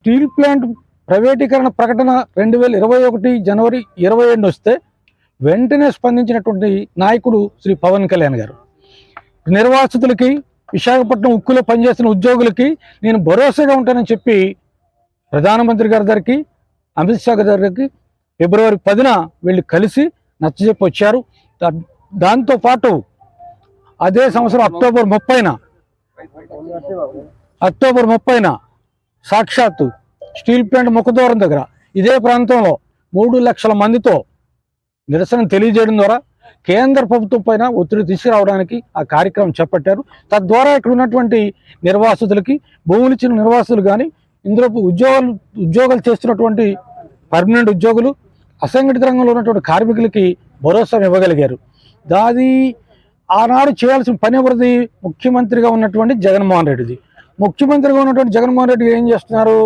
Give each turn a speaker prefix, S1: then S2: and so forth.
S1: Steel plant ప్రైవేటీకరణ ప్రకటన 2021 జనవరి 27 వస్తే వెంటనే స్పందించినటువంటి నాయకుడు శ్రీ పవన్ కళ్యాణ్ గారు. నిర్వాసితులకి, విశాఖపట్నం ఉక్కులో పనిచేస్తున్న ఉద్యోగులకి నేను భరోసాగా ఉంటానని చెప్పి ప్రధానమంత్రి గారి దగ్గరికి, అమిత్ షా గారి దగ్గరికి ఫిబ్రవరి 10న వీళ్ళు కలిసి నచ్చజెప్పి వచ్చారు. దాంతోపాటు అదే సంవత్సరం అక్టోబర్ 30న సాక్షాత్తు స్టీల్ ప్లాంట్ ముఖద్వారం దగ్గర ఇదే ప్రాంతంలో 3 లక్షల మందితో నిరసన తెలియజేయడం ద్వారా కేంద్ర ప్రభుత్వం పైన ఒత్తిడి తీసుకురావడానికి ఆ కార్యక్రమం చేపట్టారు. తద్వారా ఇక్కడ ఉన్నటువంటి నిర్వాసితులకి, భూములు ఇచ్చిన నిర్వాసితులు కానీ, ఇందులో ఉద్యోగాలు చేస్తున్నటువంటి పర్మనెంట్ ఉద్యోగులు, అసంఘటిత రంగంలో ఉన్నటువంటి కార్మికులకి భరోసా ఇవ్వగలిగారు. దాది ఆనాడు చేయాల్సిన పని ఎవరిది? ముఖ్యమంత్రిగా ఉన్నటువంటి జగన్మోహన్ రెడ్డిది. ముఖ్యమంత్రిగా ఉన్నటువంటి జగన్మోహన్ రెడ్డి ఏం చేస్తున్నారు?